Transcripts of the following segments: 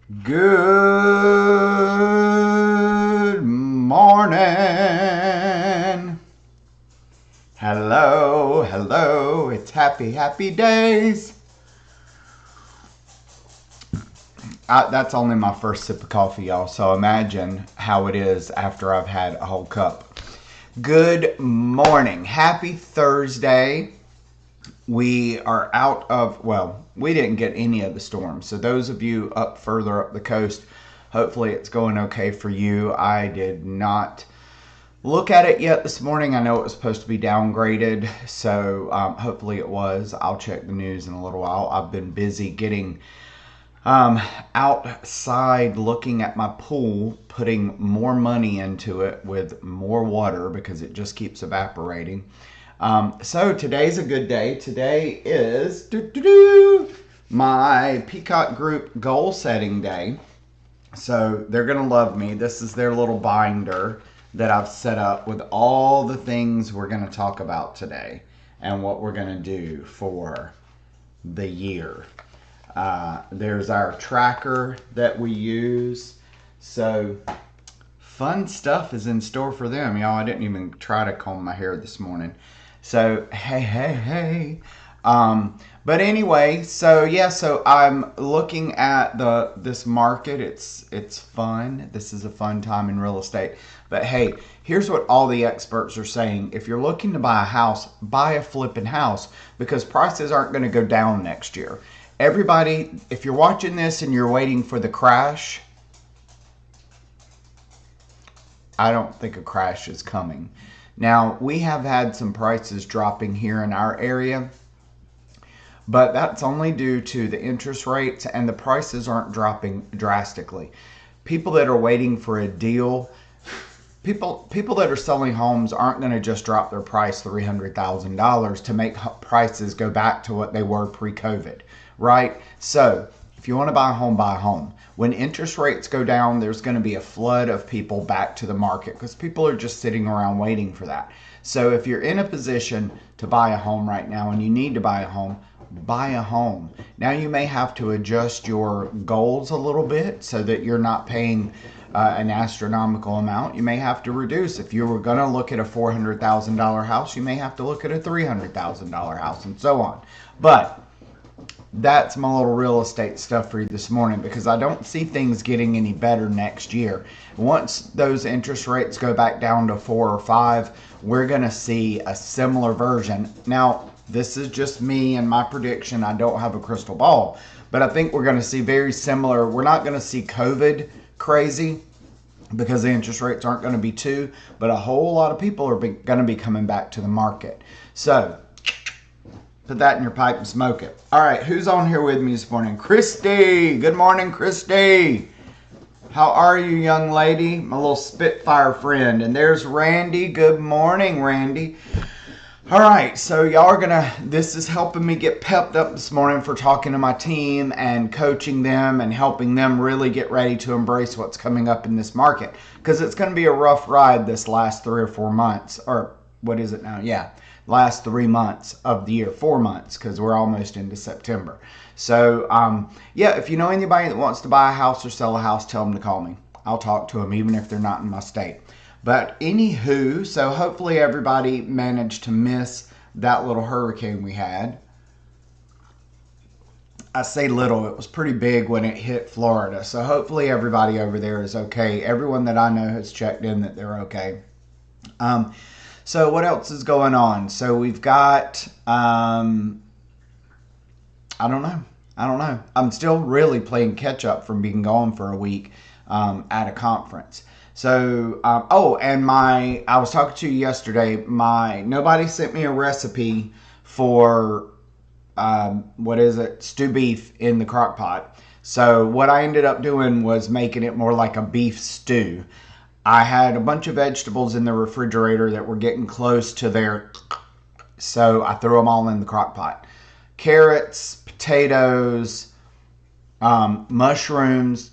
Good morning. Hello, hello. It's happy days. That's only my first sip of coffee, y'all. So imagine how it is after I've had a whole cup. Good morning. Happy Thursday. We are out of, well, we didn't get any of the storms. So those of you further up the coast, hopefully it's going okay for you. I did not look at it yet this morning. I know it was supposed to be downgraded, so hopefully it was. I'll check the news in a little while. I've been busy getting outside looking at my pool, putting more money into it with more water because it just keeps evaporating. So today's a good day. Today is my Peacock Group goal setting day. So they're going to love me. This is their little binder that I've set up with all the things we're going to talk about today and what we're going to do for the year. There's our tracker that we use. So fun stuff is in store for them, y'all. I didn't even try to comb my hair this morning. So, hey. But anyway, so I'm looking at this market. It's fun. This is a fun time in real estate. But hey, here's what all the experts are saying. If you're looking to buy a house, buy a flipping house because prices aren't going to go down next year. Everybody, if you're watching this and you're waiting for the crash, I don't think a crash is coming. Now, we have had some prices dropping here in our area, but that's only due to the interest rates and the prices aren't dropping drastically. People that are waiting for a deal, people that are selling homes aren't going to just drop their price $300,000 to make prices go back to what they were pre-COVID, right? So if you want to buy a home, buy a home. When interest rates go down, there's going to be a flood of people back to the market because people are just sitting around waiting for that. So if you're in a position to buy a home right now and you need to buy a home, buy a home. Now you may have to adjust your goals a little bit so that you're not paying an astronomical amount. You may have to reduce. If you were going to look at a $400,000 house, you may have to look at a $300,000 house and so on. But that's my little real estate stuff for you this morning because I don't see things getting any better next year. Once those interest rates go back down to 4 or 5, we're going to see a similar version. Now, this is just me and my prediction. I don't have a crystal ball, but I think we're going to see very similar. We're not going to see COVID crazy because the interest rates aren't going to be 2, but a whole lot of people are going to be coming back to the market. So put that in your pipe and smoke it. All right, who's on here with me this morning? Christy. Good morning, Christy. How are you, young lady? My little Spitfire friend. And there's Randy. Good morning, Randy. All right, so y'all are this is helping me get pepped up this morning for talking to my team and coaching them and helping them really get ready to embrace what's coming up in this market. Because it's going to be a rough ride this last 3 or 4 months. Or what is it now? Yeah. Last 3 months of the year, 4 months, because we're almost into September. So, if you know anybody that wants to buy a house or sell a house, tell them to call me. I'll talk to them, even if they're not in my state. But anywho, so hopefully everybody managed to miss that little hurricane we had. I say little, it was pretty big when it hit Florida. So hopefully everybody over there is okay. Everyone that I know has checked in that they're okay. So what else is going on? So we've got, I don't know. I'm still really playing catch up from being gone for a week at a conference. So, I was talking to you yesterday, nobody sent me a recipe for, stew beef in the crock pot. So what I ended up doing was making it more like a beef stew. I had a bunch of vegetables in the refrigerator that were getting close to their, so I threw them all in the crock pot. Carrots, potatoes, mushrooms,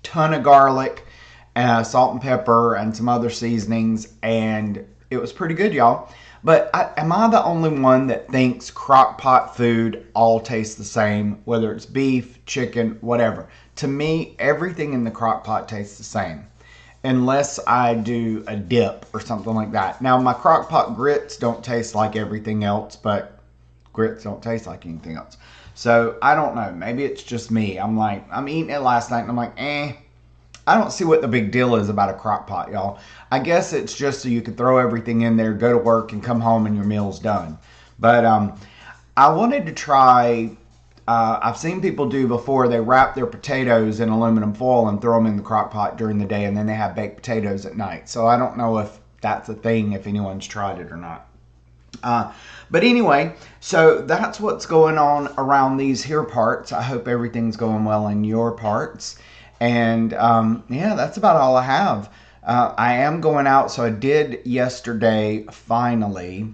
ton of garlic, salt and pepper, and some other seasonings, and it was pretty good, y'all. But am I the only one that thinks crock pot food all tastes the same, whether it's beef, chicken, whatever? To me, everything in the crock pot tastes the same, unless I do a dip or something like that. Now, my crock pot grits don't taste like everything else, but grits don't taste like anything else. So I don't know. Maybe it's just me. I'm eating it last night and I'm like, I don't see what the big deal is about a crock pot, y'all. I guess it's just so you can throw everything in there, go to work, and come home and your meal's done. But I wanted to try, I've seen people do before, they wrap their potatoes in aluminum foil and throw them in the crock pot during the day, and then they have baked potatoes at night. So I don't know if that's a thing, if anyone's tried it or not. But anyway, so that's what's going on around these here parts. I hope everything's going well in your parts. And yeah, that's about all I have. I am going out, so I did yesterday finally.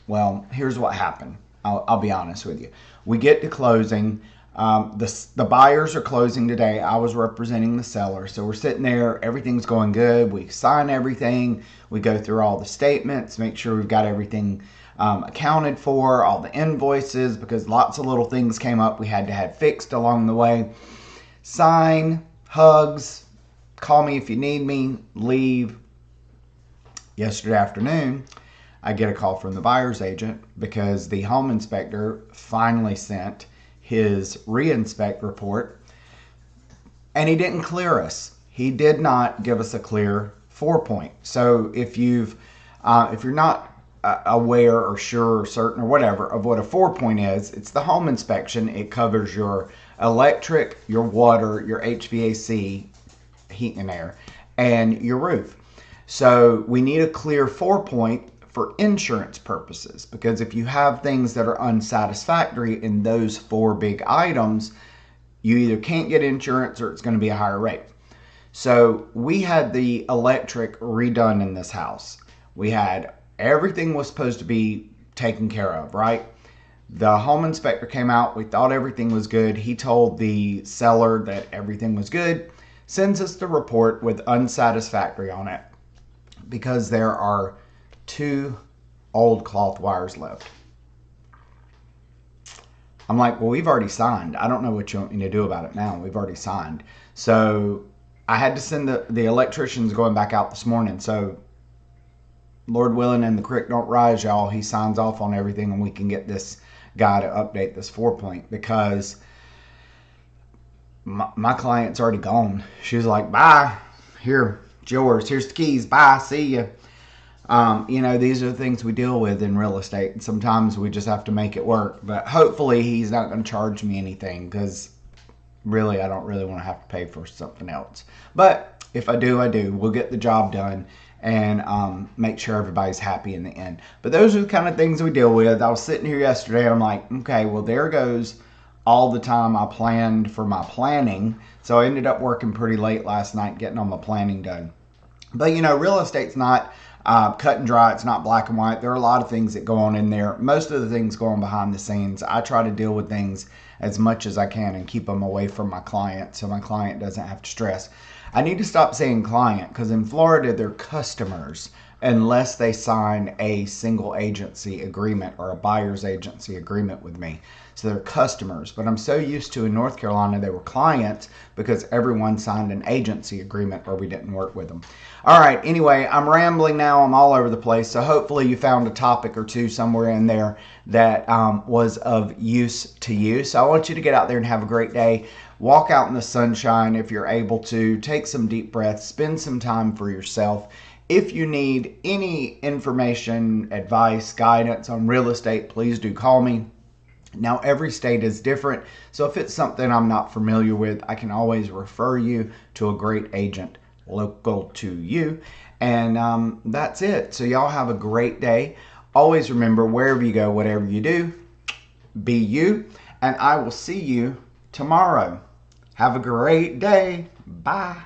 Well, here's what happened. I'll be honest with you. We get to closing. The buyers are closing today. I was representing the seller. So we're sitting there. Everything's going good. We sign everything. We go through all the statements, make sure we've got everything accounted for, all the invoices, because lots of little things came up we had to have fixed along the way. Sign, hugs, call me if you need me, leave. Yesterday afternoon, I get a call from the buyer's agent because the home inspector finally sent his re-inspect report, and he didn't clear us. He did not give us a clear 4-point. So if you're not aware or sure or certain or whatever of what a 4-point is, it's the home inspection. It covers your electric, your water, your HVAC, heat and air, and your roof. So we need a clear 4-point for insurance purposes, because if you have things that are unsatisfactory in those 4 big items, you either can't get insurance or it's going to be a higher rate. So we had the electric redone in this house. We had everything was supposed to be taken care of, right? The home inspector came out. We thought everything was good. He told the seller that everything was good. Sends us the report with unsatisfactory on it because there are 2 old cloth wires left. I'm like, well, we've already signed. I don't know what you want me to do about it now. We've already signed. So I had to send the electricians going back out this morning. So Lord willing and the creek don't rise, y'all, he signs off on everything and we can get this guy to update this 4-point, because my client's already gone. She was like, bye, here, it's yours, here's the keys, bye, see you. You know, these are the things we deal with in real estate, and sometimes we just have to make it work. But hopefully he's not going to charge me anything, because really I don't really want to have to pay for something else. But if I do, I do. We'll get the job done and make sure everybody's happy in the end. But those are the kind of things we deal with. I was sitting here yesterday and I'm like, okay, well, there goes all the time I planned for my planning. So I ended up working pretty late last night getting all my planning done. But you know, real estate's not cut and dry. It's not black and white. There are a lot of things that go on in there. Most of the things go on behind the scenes. I try to deal with things as much as I can and keep them away from my client so my client doesn't have to stress. I need to stop saying client, because in Florida they're customers unless they sign a single agency agreement or a buyer's agency agreement with me. So they're customers. But I'm so used to in North Carolina they were clients because everyone signed an agency agreement or we didn't work with them. All right, anyway, I'm rambling now. I'm all over the place. So hopefully you found a topic or two somewhere in there that was of use to you. So I want you to get out there and have a great day. Walk out in the sunshine if you're able to. Take some deep breaths. Spend some time for yourself. If you need any information, advice, guidance on real estate, please do call me. Now, every state is different, so if it's something I'm not familiar with, I can always refer you to a great agent local to you. And that's it. So y'all have a great day. Always remember, wherever you go, whatever you do, be you. And I will see you tomorrow. Have a great day. Bye.